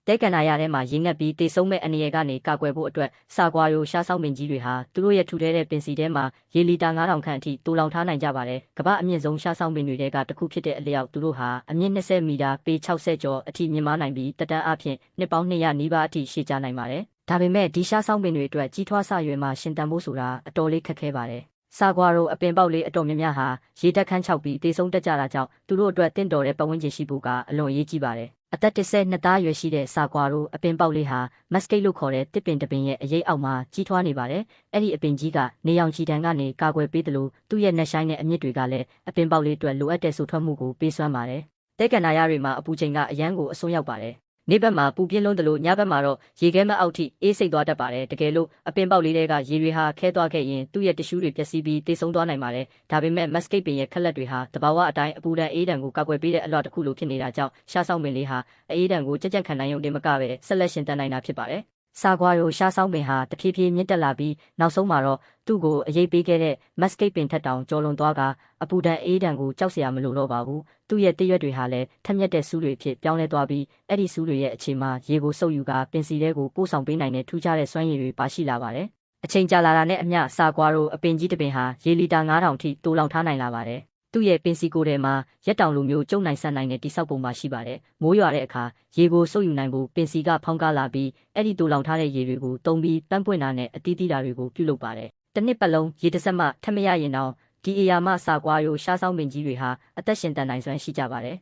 တဲကန်နာရထဲမှာရေငတ်ပြီးတေဆုံးမဲ့အနေရကနေကာကွယ်ဖို့အတွက်စာကွာရိုရှားဆောင်ပင်ကြီးတွေဟာသူတို့ရဲ့ထူထဲတဲ့ပင်စီထဲမှာရေလီတာ9000ခန့်အထိတူလောင်ထားနိုင်ကြပါတယ်။ကမ္ဘာအမြင့်ဆုံးရှားဆောင်ပင်တွေကတစ်ခုဖြစ်တဲ့အလျောက်သူတို့ဟာအမြင့်20မီတာပေ60ကျော်အထိမြင့်မားနိုင်ပြီးတက်တန်းအဖြစ်နှစ်ပေါင်း200နီးပါးအထိရှည်ကြာနိုင်ပါတယ်။ဒါပေမဲ့ဒီရှားဆောင်ပင်တွေအတွက်ကြီးထွားဆရွယ်မှာရှင်တန်ဖို့ဆိုတာအတော်လေးခက်ခဲပါတယ်။စာကွာရိုအပင်ပေါက်လေးအတော်များများဟာရေတက်ခန်း6ပြီးတေဆုံးတက်ကြတာကြောင့်သူတို့အတွက်တင့်တော်တဲ့ပတ်ဝန်းကျင်ရှိဖို့ကအလွန်အရေးကြီးပါတယ်။အသက်12သားအရွယ်ရှိတဲ့စာကွာရိုအပင်ပေါက်လေးဟာမက်စကိတ်လို့ခေါ်တဲ့တစ်ပင်တစ်ပင်ရဲ့အရိပ်အောက်မှာကြီးထွားနေပါတယ်။အဲ့ဒီအပင်ကြီးကနေရောင်ခြည်တန်းကနေကာကွယ်ပေးတယ်လို့သူ့ရဲ့နှက်ဆိုင်တဲ့အမြင့်တွေကလည်းအပင်ပေါက်လေးအတွက်လိုအပ်တဲ့ဆူထွက်မှုကိုပေးစွမ်းပါတယ်။တဲကန်နာရတွေမှာအပူချိန်ကအရန်ကိုအစွန်းရောက်ပါတယ်။နေ့ဘက်မှာပူပြင်းလုံးတယ်လို့ညဘက်မှာတော့ရေခဲမအောက်ထိအေးစိတ်သွားတတ်ပါတယ်တကယ်လို့အပင်ပေါက်လေးတွေကရေတွေဟာခဲသွားခဲ့ရင်သူ့ရဲ့တ िश ူးတွေပျက်စီးပြီးတေဆုံးသွားနိုင်ပါတယ်ဒါပေမဲ့မက်စကိတ်ပင်ရဲ့ခက်လက်တွေဟာတဘာဝအတိုင်းအပူဒဏ်အေးဒဏ်ကိုကာကွယ်ပေးတဲ့အလွှာတစ်ခုလိုဖြစ်နေတာကြောင့်ရှားဆောင်ပင်လေးဟာအေးဒဏ်ကိုကြက်ကြက်ခံနိုင်ရုံတင်မကပဲဆက်လက်ရှင်တန်နိုင်တာဖြစ်ပါတယ်စာကွာရိုရှားဆောင်ပင်ဟာတဖြည်းဖြည်းမြင့်တက်လာပြီးနောက်ဆုံးမှာတော့သူ့ကိုအရေးပေးခဲ့တဲ့မက်စကိတ်ပင်ထက်တောင်ကျော်လွန်သွားကအပူဒဏ်အေးဒဏ်ကိုကြောက်စရာမလိုတော့ပါဘူးသူ့ရဲ့တရွက်တွေဟာလည်းထက်မြက်တဲ့ဆူးတွေဖြစ်ပြောင်းလဲသွားပြီးအဲ့ဒီဆူးတွေရဲ့အခြေမှာရေကိုစုပ်ယူကပင်စီထဲကိုပို့ဆောင်ပေးနိုင်တဲ့ထူးခြားတဲ့စွမ်းရည်တွေပါရှိလာပါတယ်အချိန်ကြာလာတာနဲ့အမျှစာကွာရိုအပင်ကြီးတစ်ပင်ဟာရေလီတာ9000ထိတိုးလောင်ထားနိုင်လာပါတယ်သူ့ရဲ့ပင်စီကိုယ်ထဲမှာရက်တောင်လိုမျိုးကျုံနိုင်ဆန်နိုင်တဲ့တိဆောက်ပုံမှာရှိပါတယ်။မိုးရွာတဲ့အခါရေကိုစုပ်ယူနိုင်ဖို့ပင်စီကဖောင်းကားလာပြီးအဲ့ဒီတူလောင်ထားတဲ့ရေတွေကိုတုံးပြီးပန်းပွင့်တာနဲ့အသီးသီးတာတွေကိုပြုလုပ်ပါတယ်။တစ်နှစ်ပတ်လုံးရေတစ်စက်မှထပ်မရရင်တော့ဒီအရာမှစာကွာရိုရှားဆောင်ပင်ကြီးတွေဟာအသက်ရှင်တန်နိုင်စွမ်းရှိကြပါတယ်